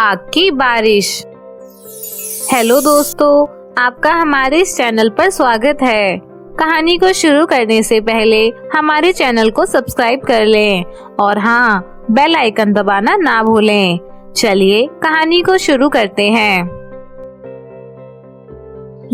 आग की बारिश। हेलो दोस्तों, आपका हमारे इस चैनल पर स्वागत है। कहानी को शुरू करने से पहले हमारे चैनल को सब्सक्राइब कर लें और हाँ, बेल आइकन दबाना ना भूलें। चलिए कहानी को शुरू करते हैं।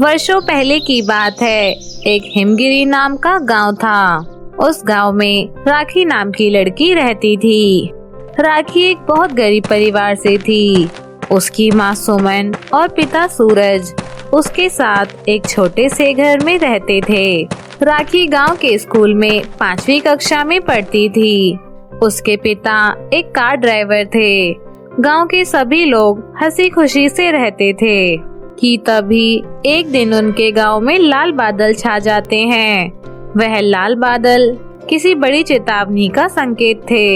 वर्षों पहले की बात है। एक हिमगिरी नाम का गांव था। उस गांव में राखी नाम की लड़की रहती थी। राखी एक बहुत गरीब परिवार से थी। उसकी माँ सुमन और पिता सूरज उसके साथ एक छोटे से घर में रहते थे। राखी गांव के स्कूल में 5वीं कक्षा में पढ़ती थी। उसके पिता एक कार ड्राइवर थे। गांव के सभी लोग हंसी खुशी से रहते थे कि तभी एक दिन उनके गांव में लाल बादल छा जाते हैं। वह लाल बादल किसी बड़ी चेतावनी का संकेत थे।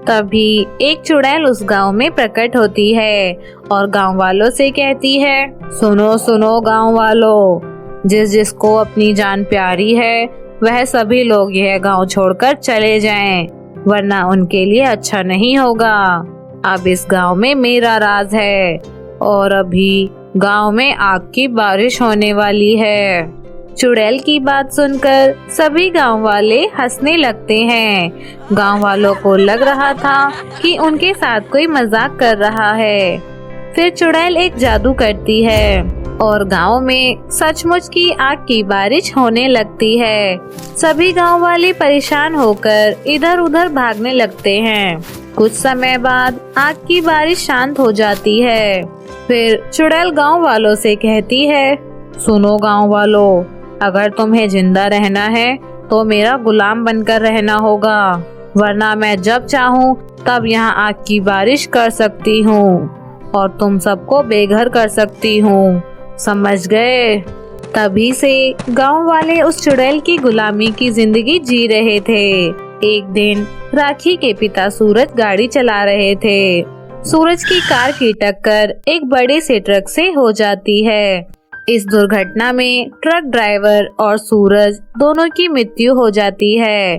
तभी एक चुड़ैल उस गांव में प्रकट होती है और गांव वालों से कहती है, सुनो सुनो गांव वालों, जिसको अपनी जान प्यारी है वह सभी लोग यह गांव छोड़कर चले जाएं, वरना उनके लिए अच्छा नहीं होगा। अब इस गांव में मेरा राज है और अभी गांव में आग की बारिश होने वाली है। चुड़ैल की बात सुनकर सभी गांव वाले हंसने लगते हैं। गांव वालों को लग रहा था कि उनके साथ कोई मजाक कर रहा है। फिर चुड़ैल एक जादू करती है और गांव में सचमुच की आग की बारिश होने लगती है। सभी गांव वाले परेशान होकर इधर उधर भागने लगते हैं। कुछ समय बाद आग की बारिश शांत हो जाती है। फिर चुड़ैल गांव वालों से कहती है, सुनो गांव वालों, अगर तुम्हें जिंदा रहना है तो मेरा गुलाम बनकर रहना होगा, वरना मैं जब चाहूँ तब यहाँ आग की बारिश कर सकती हूँ और तुम सबको बेघर कर सकती हूँ, समझ गए। तभी से गांव वाले उस चुड़ैल की गुलामी की जिंदगी जी रहे थे। एक दिन राखी के पिता सूरज गाड़ी चला रहे थे। सूरज की कार की टक्कर एक बड़े से ट्रक से हो जाती है। इस दुर्घटना में ट्रक ड्राइवर और सूरज दोनों की मृत्यु हो जाती है।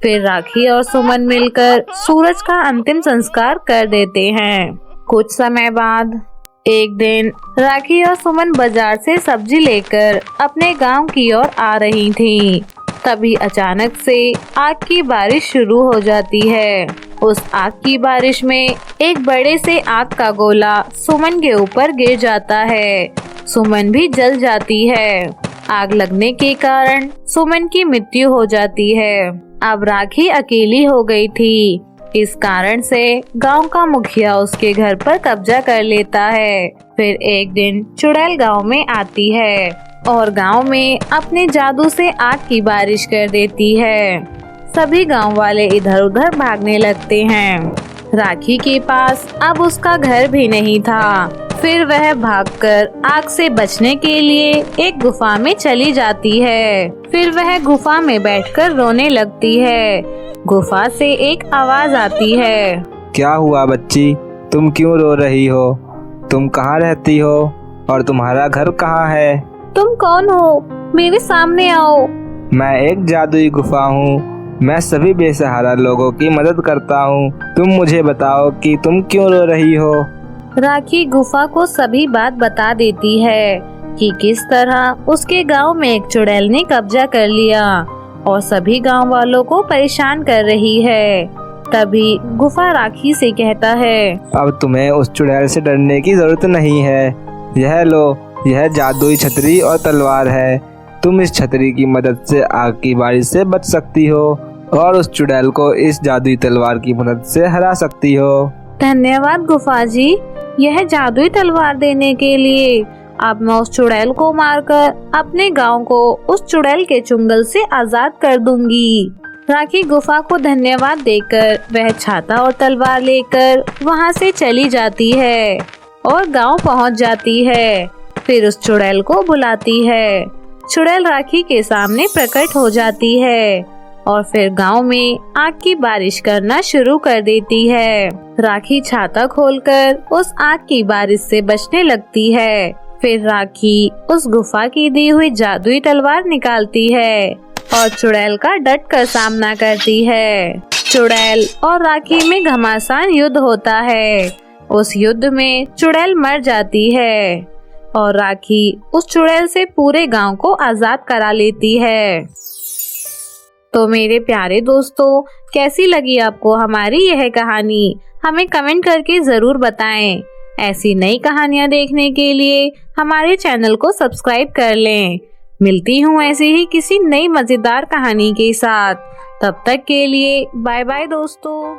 फिर राखी और सुमन मिलकर सूरज का अंतिम संस्कार कर देते हैं। कुछ समय बाद एक दिन राखी और सुमन बाजार से सब्जी लेकर अपने गांव की ओर आ रही थीं। तभी अचानक से आग की बारिश शुरू हो जाती है। उस आग की बारिश में एक बड़े से आग का गोला सुमन के ऊपर गिर जाता है। सुमन भी जल जाती है। आग लगने के कारण सुमन की मृत्यु हो जाती है। अब राखी अकेली हो गई थी। इस कारण से गांव का मुखिया उसके घर पर कब्जा कर लेता है। फिर एक दिन चुड़ैल गांव में आती है और गांव में अपने जादू से आग की बारिश कर देती है। सभी गांव वाले इधर उधर भागने लगते हैं। राखी के पास अब उसका घर भी नहीं था। फिर वह भागकर आग से बचने के लिए एक गुफा में चली जाती है। फिर वह गुफा में बैठकर रोने लगती है। गुफा से एक आवाज आती है, क्या हुआ बच्ची, तुम क्यों रो रही हो? तुम कहाँ रहती हो और तुम्हारा घर कहाँ है? तुम कौन हो? मेरे सामने आओ। मैं एक जादुई गुफा हूँ। मैं सभी बेसहारा लोगों की मदद करता हूँ। तुम मुझे बताओ कि तुम क्यों रो रही हो? राखी गुफा को सभी बात बता देती है कि किस तरह उसके गांव में एक चुड़ैल ने कब्जा कर लिया और सभी गांव वालों को परेशान कर रही है। तभी गुफा राखी से कहता है, अब तुम्हें उस चुड़ैल से डरने की जरूरत नहीं है। यह लो, यह जादुई छतरी और तलवार है। तुम इस छतरी की मदद से आग की बारिश से बच सकती हो और उस चुड़ैल को इस जादुई तलवार की मदद से हरा सकती हो। धन्यवाद गुफा जी, यह जादुई तलवार देने के लिए। अब मैं उस चुड़ैल को मारकर अपने गांव को उस चुड़ैल के चुंगल से आजाद कर दूंगी। राखी गुफा को धन्यवाद देकर वह छाता और तलवार लेकर वहां से चली जाती है और गांव पहुंच जाती है। फिर उस चुड़ैल को बुलाती है। चुड़ैल राखी के सामने प्रकट हो जाती है और फिर गांव में आग की बारिश करना शुरू कर देती है। राखी छाता खोलकर उस आग की बारिश से बचने लगती है। फिर राखी उस गुफा की दी हुई जादुई तलवार निकालती है और चुड़ैल का डट कर सामना करती है। चुड़ैल और राखी में घमासान युद्ध होता है। उस युद्ध में चुड़ैल मर जाती है और राखी उस चुड़ैल से पूरे गांव को आजाद करा लेती है। तो मेरे प्यारे दोस्तों, कैसी लगी आपको हमारी यह कहानी? हमें कमेंट करके जरूर बताएं। ऐसी नई कहानियां देखने के लिए हमारे चैनल को सब्सक्राइब कर लें। मिलती हूँ ऐसी ही किसी नई मजेदार कहानी के साथ। तब तक के लिए बाय बाय दोस्तों।